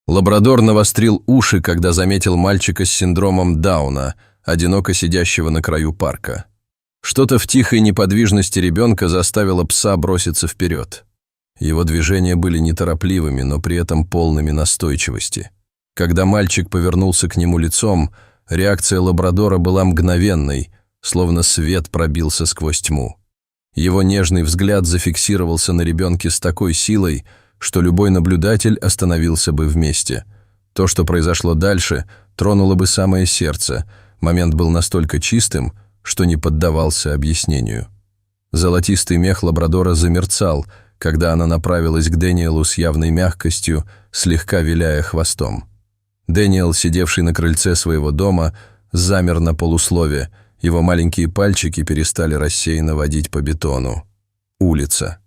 Лабрадор навострил уши, когда заметил мальчика с синдромом Дауна, одиноко сидящего на краю парка. Что-то в тихой неподвижности ребенка заставило пса броситься вперед. Его движения были неторопливыми, но при этом полными настойчивости. Когда мальчик повернулся к нему лицом, реакция лабрадора была мгновенной, словно свет пробился сквозь тьму. Его нежный взгляд зафиксировался на ребенке с такой силой, что любой наблюдатель остановился бы вместе. То, что произошло дальше, тронуло бы самое сердце. Момент был настолько чистым, что не поддавался объяснению. Золотистый мех лабрадора замерцал, когда она направилась к Дэниелу с явной мягкостью, слегка виляя хвостом. Дэниел, сидевший на крыльце своего дома, замер на полуслове, его маленькие пальчики перестали рассеянно водить по бетону. Улица.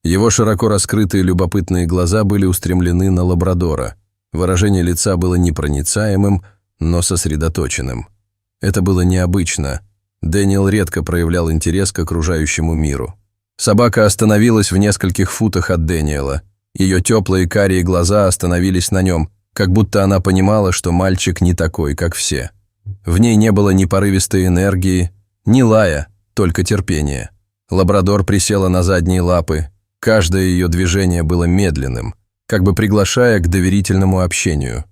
Его широко раскрытые любопытные глаза были устремлены на лабрадора. Выражение лица было непроницаемым, но сосредоточенным. Это было необычно. Дэниел редко проявлял интерес к окружающему миру. Собака остановилась в нескольких футах от Дэниела. Ее теплые карие глаза остановились на нем, как будто она понимала, что мальчик не такой, как все. В ней не было ни порывистой энергии, ни лая, только терпение. Лабрадор присела на задние лапы. Каждое ее движение было медленным, как бы приглашая к доверительному общению.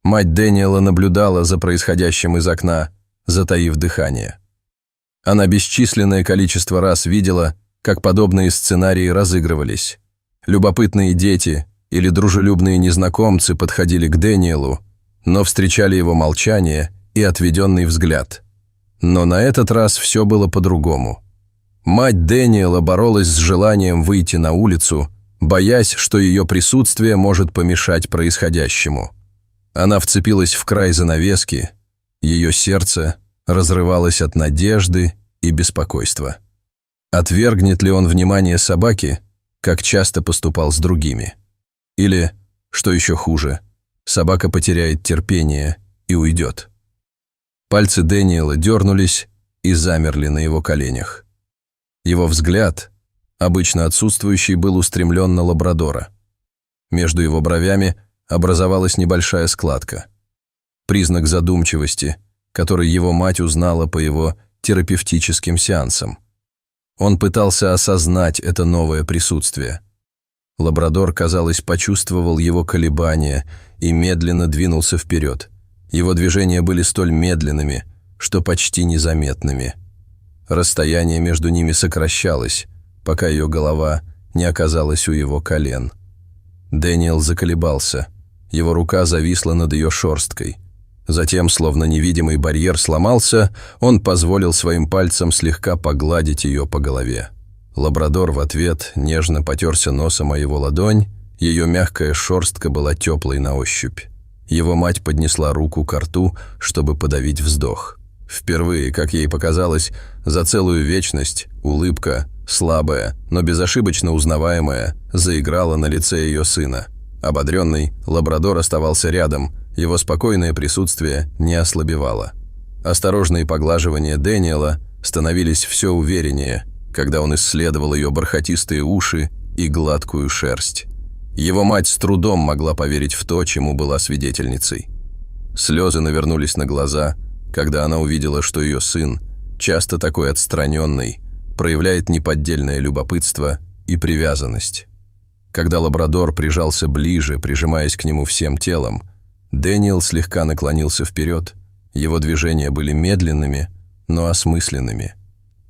Мать Дэниела наблюдала за происходящим из окна, затаив дыхание. Она бесчисленное количество раз видела, как подобные сценарии разыгрывались. Любопытные дети или дружелюбные незнакомцы подходили к Дэниелу, но встречали его молчание и отведенный взгляд. Но на этот раз все было по-другому. Мать Дэниела боролась с желанием выйти на улицу, боясь, что ее присутствие может помешать происходящему. Она вцепилась в край занавески, ее сердце разрывалось от надежды и беспокойства. Отвергнет ли он внимание собаки, как часто поступал с другими? Или, что еще хуже, собака потеряет терпение и уйдет? Пальцы Дэниела дернулись и замерли на его коленях. Его взгляд, обычно отсутствующий, был устремлен на лабрадора. Между его бровями образовалась небольшая складка. Признак задумчивости, который его мать узнала по его терапевтическим сеансам. Он пытался осознать это новое присутствие. Лабрадор, казалось, почувствовал его колебания и медленно двинулся вперед. Его движения были столь медленными, что почти незаметными. Расстояние между ними сокращалось, пока ее голова не оказалась у его колен. Дэниел заколебался. Его рука зависла над ее шерсткой. Затем, словно невидимый барьер сломался, он позволил своим пальцам слегка погладить ее по голове. Лабрадор в ответ нежно потерся носом о его ладонь, ее мягкая шерстка была теплой на ощупь. Его мать поднесла руку к рту, чтобы подавить вздох. Впервые, как ей показалось, за целую вечность улыбка, слабая, но безошибочно узнаваемая, заиграла на лице ее сына. Ободренный, лабрадор оставался рядом, его спокойное присутствие не ослабевало. Осторожные поглаживания Дэниела становились все увереннее, когда он исследовал ее бархатистые уши и гладкую шерсть. Его мать с трудом могла поверить в то, чему была свидетельницей. Слезы навернулись на глаза, когда она увидела, что ее сын, часто такой отстраненный, проявляет неподдельное любопытство и привязанность. Когда лабрадор прижался ближе, прижимаясь к нему всем телом, Дэниел слегка наклонился вперед. Его движения были медленными, но осмысленными.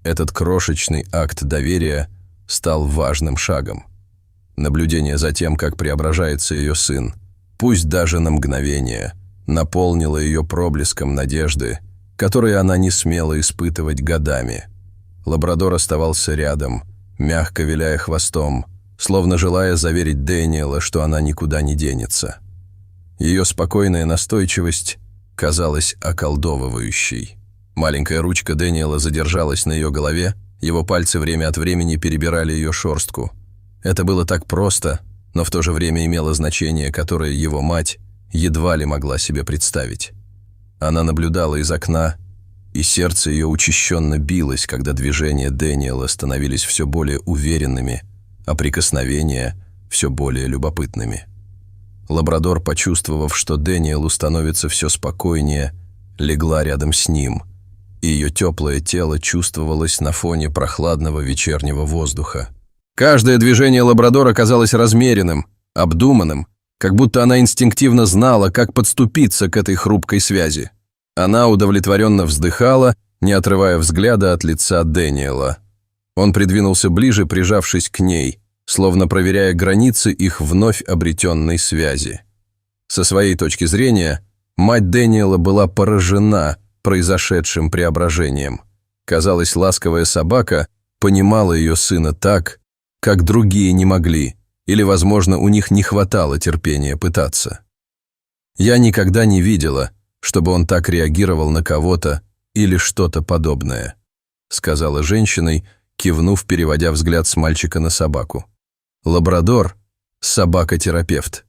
Этот крошечный акт доверия стал важным шагом. Наблюдение за тем, как преображается ее сын, пусть даже на мгновение, наполнило ее проблеском надежды, которые она не смела испытывать годами. Лабрадор оставался рядом, мягко виляя хвостом, словно желая заверить Дэниела, что она никуда не денется. Ее спокойная настойчивость казалась околдовывающей. Маленькая ручка Дэниела задержалась на ее голове, его пальцы время от времени перебирали ее шерстку. Это было так просто, но в то же время имело значение, которое его мать едва ли могла себе представить. Она наблюдала из окна, и сердце ее учащенно билось, когда движения Дэниела становились все более уверенными, а прикосновения все более любопытными. Лабрадор, почувствовав, что Дэниелу становится все спокойнее, легла рядом с ним, и ее теплое тело чувствовалось на фоне прохладного вечернего воздуха. Каждое движение лабрадора казалось размеренным, обдуманным, как будто она инстинктивно знала, как подступиться к этой хрупкой связи. Она удовлетворенно вздыхала, не отрывая взгляда от лица Дэниела. Он придвинулся ближе, прижавшись к ней, словно проверяя границы их вновь обретенной связи. Со своей точки зрения, мать Дэниела была поражена произошедшим преображением. Казалось, ласковая собака понимала ее сына так, как другие не могли, или, возможно, у них не хватало терпения пытаться. «Я никогда не видела, чтобы он так реагировал на кого-то или что-то подобное», сказала женщиной, кивнув, переводя взгляд с мальчика на собаку. Лабрадор – собака-терапевт.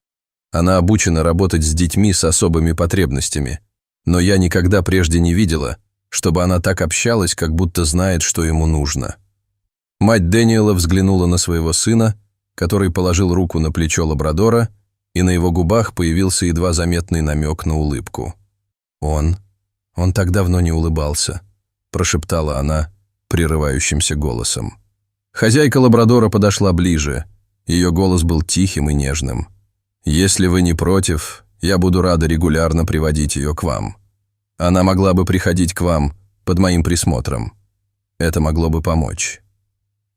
Она обучена работать с детьми с особыми потребностями, но я никогда прежде не видела, чтобы она так общалась, как будто знает, что ему нужно. Мать Дэниела взглянула на своего сына, который положил руку на плечо лабрадора, и на его губах появился едва заметный намек на улыбку. Он так давно не улыбался», – прошептала она прерывающимся голосом. Хозяйка лабрадора подошла ближе. Ее голос был тихим и нежным. «Если вы не против, я буду рада регулярно приводить ее к вам. Она могла бы приходить к вам под моим присмотром. Это могло бы помочь».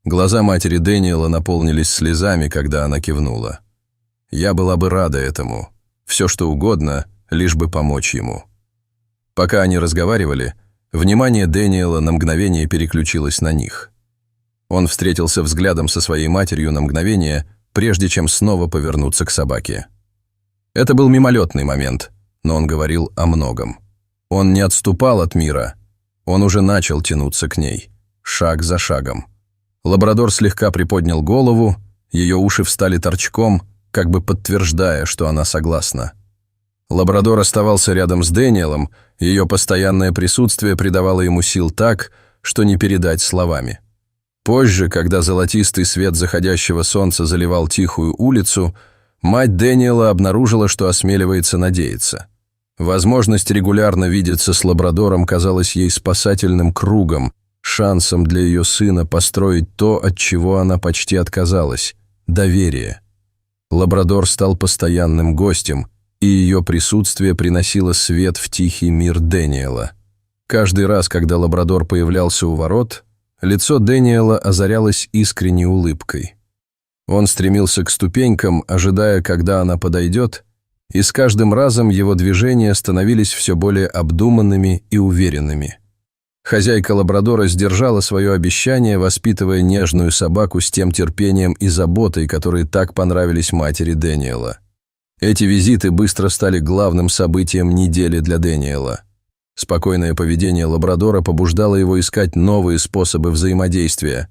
Глаза матери Дэниела наполнились слезами, когда она кивнула. «Я была бы рада этому. Все, что угодно, лишь бы помочь ему». Пока они разговаривали, внимание Дэниела на мгновение переключилось на них. Он встретился взглядом со своей матерью на мгновение, прежде чем снова повернуться к собаке. Это был мимолетный момент, но он говорил о многом. Он не отступал от мира, он уже начал тянуться к ней, шаг за шагом. Лабрадор слегка приподнял голову, ее уши встали торчком, как бы подтверждая, что она согласна. Лабрадор оставался рядом с Дэниелом, ее постоянное присутствие придавало ему сил так, что не передать словами. Позже, когда золотистый свет заходящего солнца заливал тихую улицу, мать Дэниела обнаружила, что осмеливается надеяться. Возможность регулярно видеться с лабрадором казалась ей спасательным кругом, шансом для ее сына построить то, от чего она почти отказалась – доверие. Лабрадор стал постоянным гостем, и ее присутствие приносило свет в тихий мир Дэниела. Каждый раз, когда лабрадор появлялся у ворот, лицо Дэниела озарялось искренней улыбкой. Он стремился к ступенькам, ожидая, когда она подойдет, и с каждым разом его движения становились все более обдуманными и уверенными. Хозяйка лабрадора сдержала свое обещание, воспитывая нежную собаку с тем терпением и заботой, которые так понравились матери Дэниела. Эти визиты быстро стали главным событием недели для Дэниела. Спокойное поведение лабрадора побуждало его искать новые способы взаимодействия,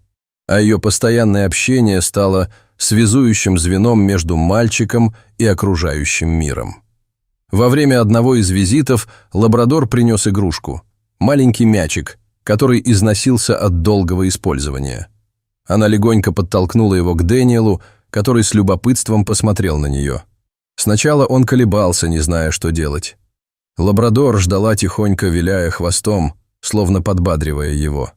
а ее постоянное общение стало связующим звеном между мальчиком и окружающим миром. Во время одного из визитов лабрадор принес игрушку – маленький мячик, который износился от долгого использования. Она легонько подтолкнула его к Дэниелу, который с любопытством посмотрел на нее. Сначала он колебался, не зная, что делать. Лабрадор ждала, тихонько виляя хвостом, словно подбадривая его.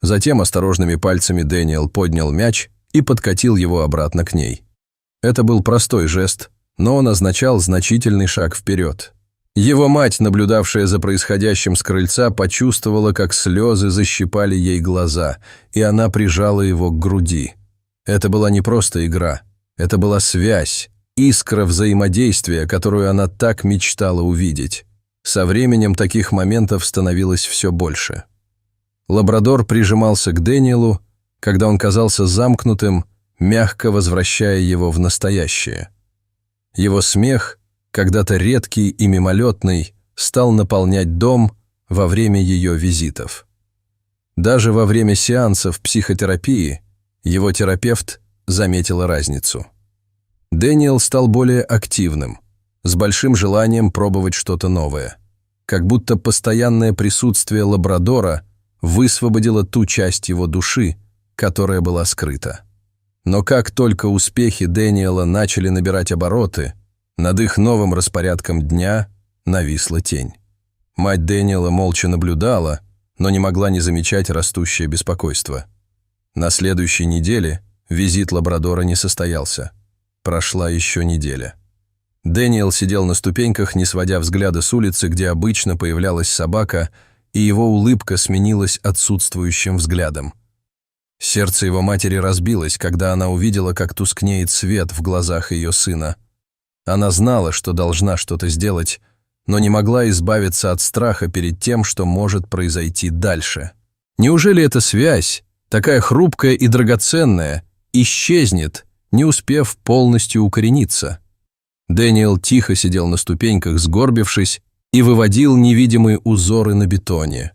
Затем осторожными пальцами Дэниел поднял мяч и подкатил его обратно к ней. Это был простой жест, но он означал значительный шаг вперед. Его мать, наблюдавшая за происходящим с крыльца, почувствовала, как слезы защипали ей глаза, и она прижала его к груди. Это была не просто игра, это была связь, искра взаимодействия, которую она так мечтала увидеть. Со временем таких моментов становилось все больше. Лабрадор прижимался к Дэниелу, когда он казался замкнутым, мягко возвращая его в настоящее. Его смех, когда-то редкий и мимолетный, стал наполнять дом во время ее визитов. Даже во время сеансов психотерапии его терапевт заметила разницу. Дэниел стал более активным, с большим желанием пробовать что-то новое. Как будто постоянное присутствие лабрадора высвободило ту часть его души, которая была скрыта. Но как только успехи Дэниела начали набирать обороты, Над их новым распорядком дня нависла тень. Мать Дэниела молча наблюдала, но не могла не замечать растущее беспокойство. На следующей неделе визит лабрадора не состоялся. Прошла еще неделя. Дэниел сидел на ступеньках, не сводя взгляда с улицы, где обычно появлялась собака, и его улыбка сменилась отсутствующим взглядом. Сердце его матери разбилось, когда она увидела, как тускнеет свет в глазах ее сына. Она знала, что должна что-то сделать, но не могла избавиться от страха перед тем, что может произойти дальше. Неужели эта связь, такая хрупкая и драгоценная, исчезнет, не успев полностью укорениться? Дэниел тихо сидел на ступеньках, сгорбившись, и выводил невидимые узоры на бетоне.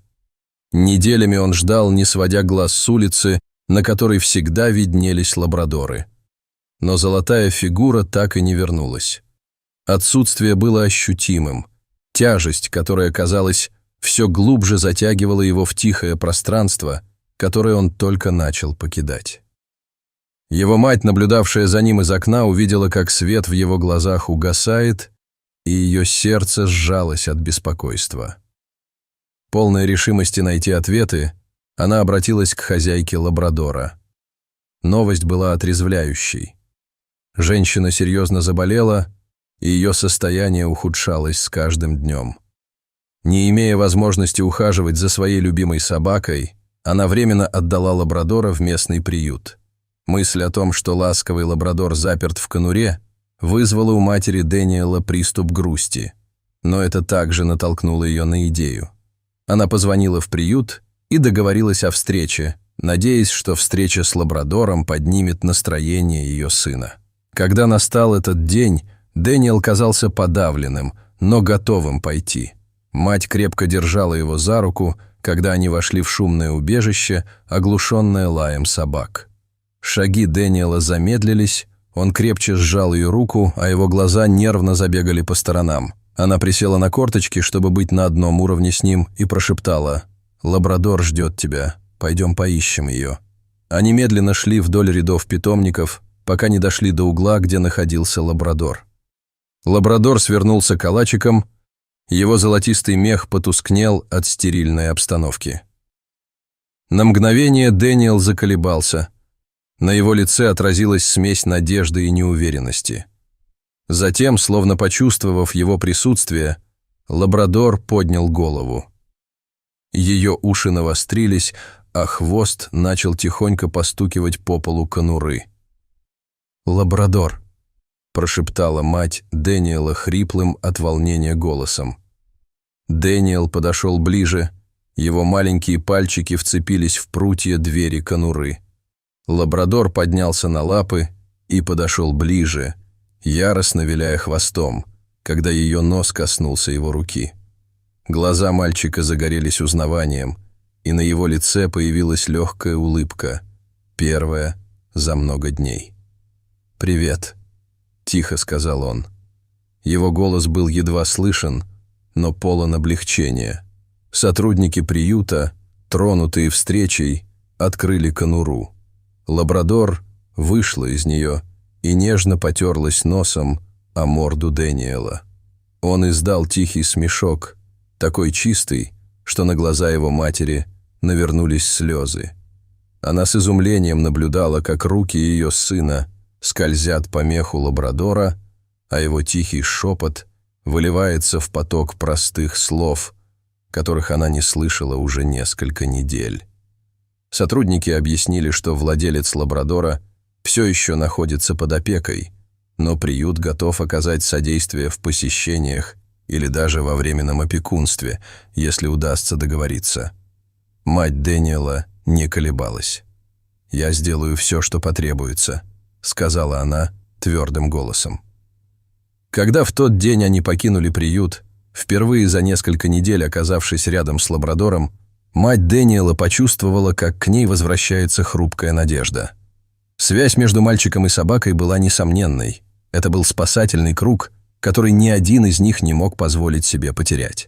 Неделями он ждал, не сводя глаз с улицы, на которой всегда виднелись лабрадоры. Но золотая фигура так и не вернулась. Отсутствие было ощутимым. Тяжесть, которая, казалось, все глубже затягивала его в тихое пространство, которое он только начал покидать. Его мать, наблюдавшая за ним из окна, увидела, как свет в его глазах угасает, и ее сердце сжалось от беспокойства. Полной решимости найти ответы, она обратилась к хозяйке лабрадора. Новость была отрезвляющей. Женщина серьезно заболела, и ее состояние ухудшалось с каждым днем. Не имея возможности ухаживать за своей любимой собакой, она временно отдала лабрадора в местный приют. Мысль о том, что ласковый лабрадор заперт в конуре, вызвала у матери Дэниела приступ грусти, но это также натолкнуло ее на идею. Она позвонила в приют и договорилась о встрече, надеясь, что встреча с лабрадором поднимет настроение ее сына. Когда настал этот день, Дэниел казался подавленным, но готовым пойти. Мать крепко держала его за руку, когда они вошли в шумное убежище, оглушенное лаем собак. Шаги Дэниела замедлились, он крепче сжал ее руку, а его глаза нервно забегали по сторонам. Она присела на корточки, чтобы быть на одном уровне с ним, и прошептала: «Лабрадор ждет тебя, пойдем поищем ее». Они медленно шли вдоль рядов питомников, пока не дошли до угла, где находился лабрадор. Лабрадор свернулся калачиком, его золотистый мех потускнел от стерильной обстановки. На мгновение Дэниел заколебался. На его лице отразилась смесь надежды и неуверенности. Затем, словно почувствовав его присутствие, лабрадор поднял голову. Ее уши навострились, а хвост начал тихонько постукивать по полу конуры. «Лабрадор», — прошептала мать Дэниела хриплым от волнения голосом. Дэниел подошел ближе, его маленькие пальчики вцепились в прутья двери конуры. Лабрадор поднялся на лапы и подошел ближе, яростно виляя хвостом, когда ее нос коснулся его руки. Глаза мальчика загорелись узнаванием, и на его лице появилась легкая улыбка, первая за много дней. «Привет», — тихо сказал он. Его голос был едва слышен, но полон облегчения. Сотрудники приюта, тронутые встречей, открыли конуру. Лабрадор вышла из нее и нежно потерлась носом о морду Дэниела. Он издал тихий смешок, такой чистый, что на глаза его матери навернулись слезы. Она с изумлением наблюдала, как руки ее сына скользят по меху лабрадора, а его тихий шепот выливается в поток простых слов, которых она не слышала уже несколько недель. Сотрудники объяснили, что владелец лабрадора все еще находится под опекой, но приют готов оказать содействие в посещениях или даже во временном опекунстве, если удастся договориться. Мать Дэниела не колебалась. «Я сделаю все, что потребуется», — сказала она твердым голосом. Когда в тот день они покинули приют, впервые за несколько недель оказавшись рядом с лабрадором, мать Дэниела почувствовала, как к ней возвращается хрупкая надежда. Связь между мальчиком и собакой была несомненной. Это был спасательный круг, который ни один из них не мог позволить себе потерять.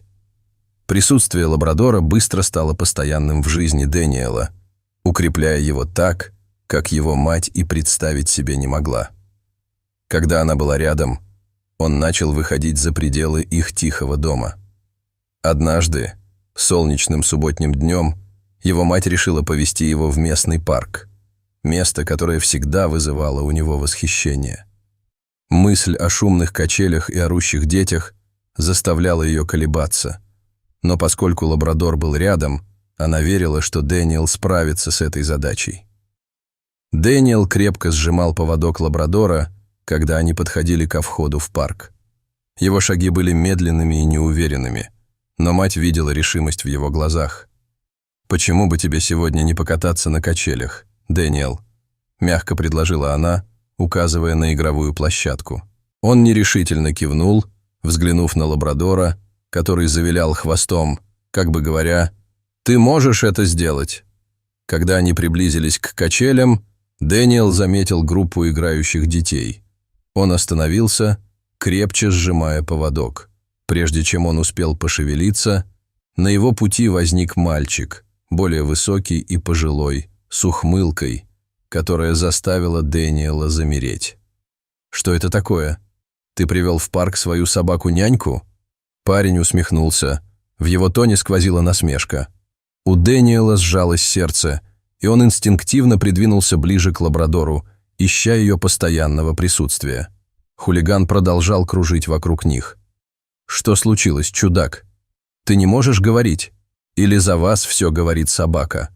Присутствие лабрадора быстро стало постоянным в жизни Дэниела, укрепляя его так, как его мать и представить себе не могла. Когда она была рядом, Он начал выходить за пределы их тихого дома. Однажды, солнечным субботним днем, его мать решила повести его в местный парк, место, которое всегда вызывало у него восхищение. Мысль о шумных качелях и орущих детях заставляла ее колебаться, но поскольку лабрадор был рядом, она верила, что Дэниел справится с этой задачей. Дэниел крепко сжимал поводок лабрадора, когда они подходили ко входу в парк. Его шаги были медленными и неуверенными, но мать видела решимость в его глазах. «Почему бы тебе сегодня не покататься на качелях, Дэниел?» – мягко предложила она, указывая на игровую площадку. Он нерешительно кивнул, взглянув на лабрадора, который завилял хвостом, как бы говоря: «Ты можешь это сделать». Когда они приблизились к качелям, Дэниел заметил группу играющих детей. Он остановился, крепче сжимая поводок. Прежде чем он успел пошевелиться, на его пути возник мальчик, более высокий и пожилой, с ухмылкой, которая заставила Дэниела замереть. «Что это такое? Ты привел в парк свою собаку-няньку?» Парень усмехнулся. В его тоне сквозила насмешка. У Дэниела сжалось сердце, и он инстинктивно придвинулся ближе к лабрадору, ища ее постоянного присутствия. Хулиган продолжал кружить вокруг них. «Что случилось, чудак? Ты не можешь говорить? Или за вас все говорит собака?»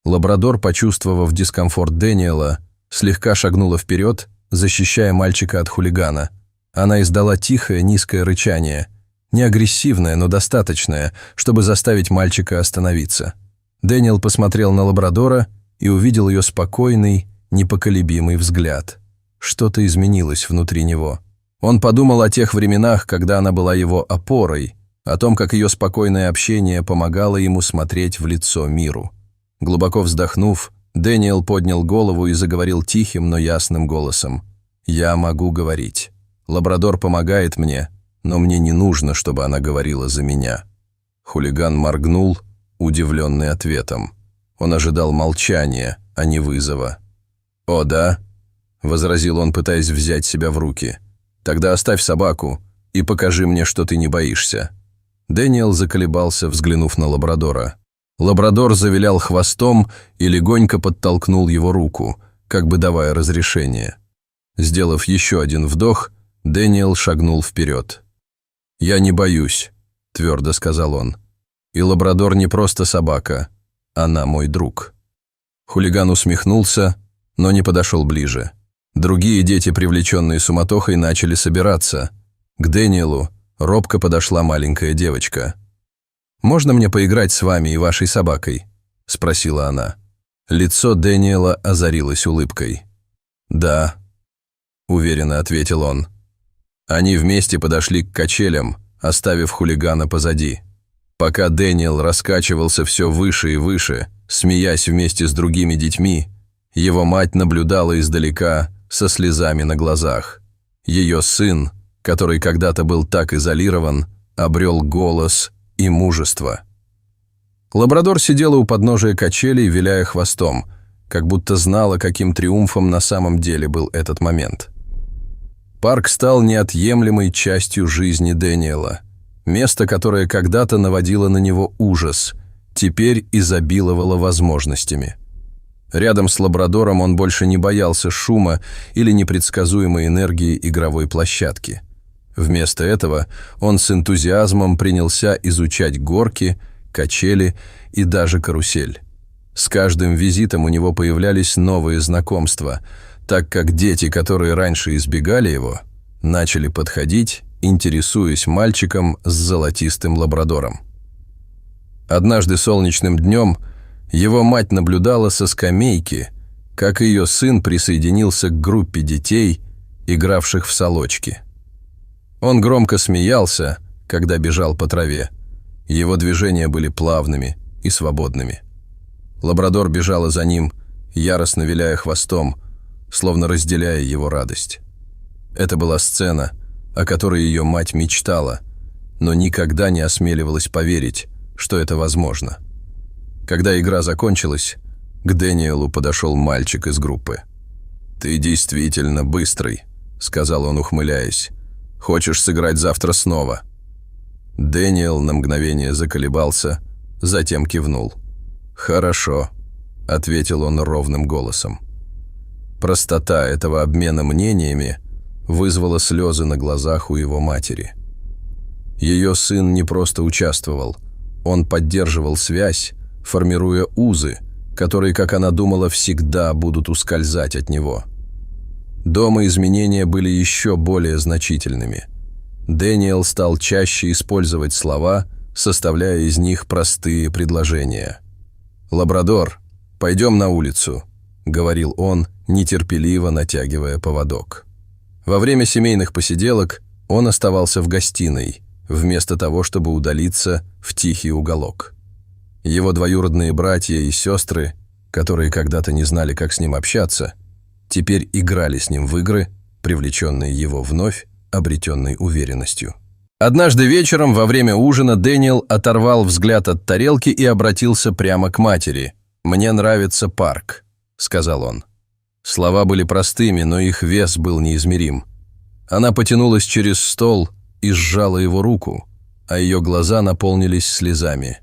Лабрадор, почувствовав дискомфорт Дэниела, слегка шагнула вперед, защищая мальчика от хулигана. Она издала тихое, низкое рычание, не агрессивное, но достаточное, чтобы заставить мальчика остановиться. Дэниел посмотрел на лабрадора и увидел ее спокойный, непоколебимый взгляд. Что-то изменилось внутри него. Он подумал о тех временах, когда она была его опорой, о том, как ее спокойное общение помогало ему смотреть в лицо миру. Глубоко вздохнув, Дэниел поднял голову и заговорил тихим, но ясным голосом. «Я могу говорить. Лабрадор помогает мне, но мне не нужно, чтобы она говорила за меня». Хулиган моргнул, удивленный ответом. Он ожидал молчания, а не вызова. «О, да?» — возразил он, пытаясь взять себя в руки. «Тогда оставь собаку и покажи мне, что ты не боишься». Дэниел заколебался, взглянув на лабрадора. Лабрадор завилял хвостом и легонько подтолкнул его руку, как бы давая разрешение. Сделав еще один вдох, Дэниел шагнул вперед. «Я не боюсь», — твердо сказал он. «И лабрадор не просто собака, она мой друг». Хулиган усмехнулся, но не подошел ближе. Другие дети, привлеченные суматохой, начали собираться. К Дэниелу робко подошла маленькая девочка. «Можно мне поиграть с вами и вашей собакой?» – спросила она. Лицо Дэниела озарилось улыбкой. «Да», – уверенно ответил он. Они вместе подошли к качелям, оставив хулигана позади. Пока Дэниел раскачивался все выше и выше, смеясь вместе с другими детьми, его мать наблюдала издалека со слезами на глазах. Ее сын, который когда-то был так изолирован, обрел голос и мужество. Лабрадор сидела у подножия качелей, виляя хвостом, как будто знала, каким триумфом на самом деле был этот момент. Парк стал неотъемлемой частью жизни Дэниела. Место, которое когда-то наводило на него ужас, теперь изобиловало возможностями. Рядом с лабрадором он больше не боялся шума или непредсказуемой энергии игровой площадки. Вместо этого он с энтузиазмом принялся изучать горки, качели и даже карусель. С каждым визитом у него появлялись новые знакомства, так как дети, которые раньше избегали его, начали подходить, интересуясь мальчиком с золотистым лабрадором. Однажды солнечным днем его мать наблюдала со скамейки, как ее сын присоединился к группе детей, игравших в салочки. Он громко смеялся, когда бежал по траве. Его движения были плавными и свободными. Лабрадор бежала за ним, яростно виляя хвостом, словно разделяя его радость. Это была сцена, о которой ее мать мечтала, но никогда не осмеливалась поверить, что это возможно. Когда игра закончилась, к Дэниелу подошел мальчик из группы. «Ты действительно быстрый», — сказал он, ухмыляясь. Хочешь сыграть завтра снова?» Дэниел на мгновение заколебался, затем кивнул. «Хорошо», — ответил он ровным голосом. Простота этого обмена мнениями вызвала слезы на глазах у его матери. Ее сын не просто участвовал, он поддерживал связь, формируя узы, которые, как она думала, всегда будут ускользать от него. Дома изменения были еще более значительными. Дэниел стал чаще использовать слова, составляя из них простые предложения. «Лабрадор, пойдем на улицу», — говорил он, нетерпеливо натягивая поводок. Во время семейных посиделок он оставался в гостиной, вместо того, чтобы удалиться в тихий уголок. Его двоюродные братья и сестры, которые когда-то не знали, как с ним общаться, теперь играли с ним в игры, привлеченные его вновь обретенной уверенностью. Однажды вечером во время ужина Дэниел оторвал взгляд от тарелки и обратился прямо к матери. «Мне нравится парк», — сказал он. Слова были простыми, но их вес был неизмерим. Она потянулась через стол и сжала его руку, а ее глаза наполнились слезами.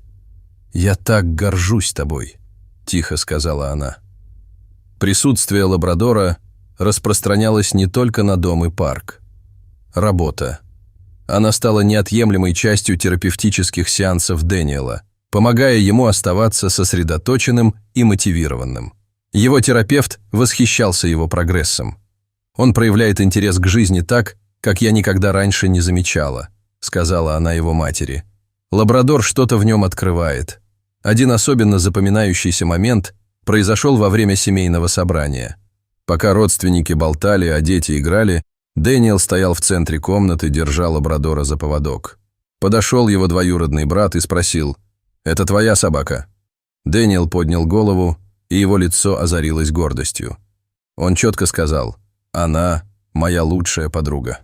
«Я так горжусь тобой», — тихо сказала она. Присутствие лабрадора распространялось не только на дом и парк. Работа. Она стала неотъемлемой частью терапевтических сеансов Дэниела, помогая ему оставаться сосредоточенным и мотивированным. Его терапевт восхищался его прогрессом. «Он проявляет интерес к жизни так, как я никогда раньше не замечала», — сказала она его матери. «Лабрадор что-то в нем открывает». Один особенно запоминающийся момент произошел во время семейного собрания. Пока родственники болтали, а дети играли, Дэниел стоял в центре комнаты, держа лабрадора за поводок. Подошел его двоюродный брат и спросил: «Это твоя собака?» Дэниел поднял голову, и его лицо озарилось гордостью. Он четко сказал: «Она моя лучшая подруга».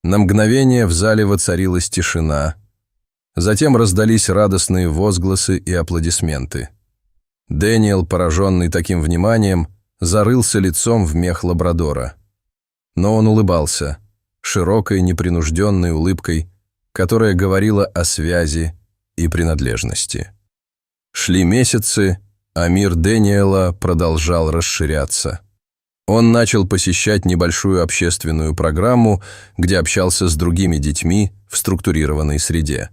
На мгновение в зале воцарилась тишина. Затем раздались радостные возгласы и аплодисменты. Дэниел, пораженный таким вниманием, зарылся лицом в мех лабрадора. Но он улыбался, широкой, непринужденной улыбкой, которая говорила о связи и принадлежности. Шли месяцы, а мир Дэниела продолжал расширяться. Он начал посещать небольшую общественную программу, где общался с другими детьми в структурированной среде.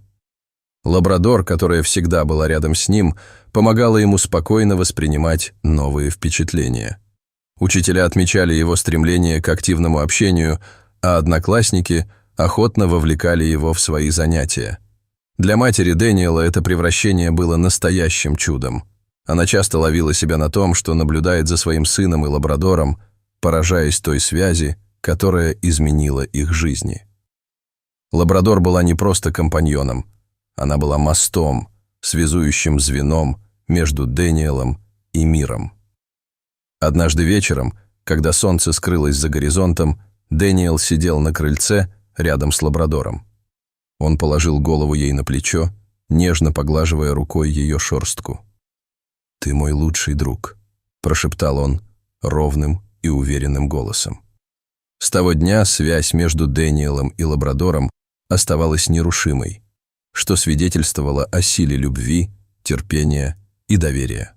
Лабрадор, которая всегда была рядом с ним, помогала ему спокойно воспринимать новые впечатления. Учителя отмечали его стремление к активному общению, а одноклассники охотно вовлекали его в свои занятия. Для матери Дэниела это превращение было настоящим чудом. Она часто ловила себя на том, что наблюдает за своим сыном и лабрадором, поражаясь той связи, которая изменила их жизни. Лабрадор была не просто компаньоном, она была мостом, связующим звеном между Дэниелом и миром. Однажды вечером, когда солнце скрылось за горизонтом, Дэниел сидел на крыльце рядом с лабрадором. Он положил голову ей на плечо, нежно поглаживая рукой ее шерстку. «Ты мой лучший друг», — прошептал он ровным и уверенным голосом. С того дня связь между Дэниелом и лабрадором оставалась нерушимой, что свидетельствовало о силе любви, терпения и доверия.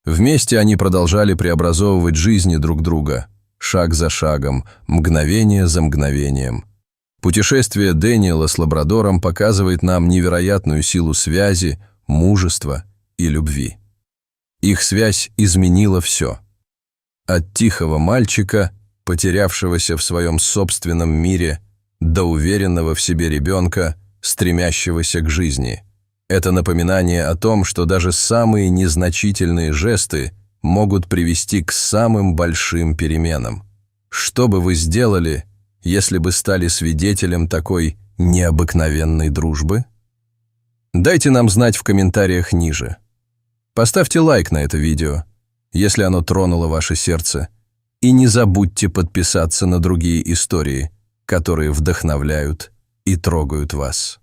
Вместе они продолжали преобразовывать жизни друг друга, шаг за шагом, мгновение за мгновением. Путешествие Дэниела с лабрадором показывает нам невероятную силу связи, мужества и любви. Их связь изменила все. От тихого мальчика, потерявшегося в своем собственном мире, до уверенного в себе ребенка, стремящегося к жизни. Это напоминание о том, что даже самые незначительные жесты могут привести к самым большим переменам. Что бы вы сделали, если бы стали свидетелем такой необыкновенной дружбы? Дайте нам знать в комментариях ниже. Поставьте лайк на это видео, если оно тронуло ваше сердце, и не забудьте подписаться на другие истории, которые вдохновляют и трогают вас.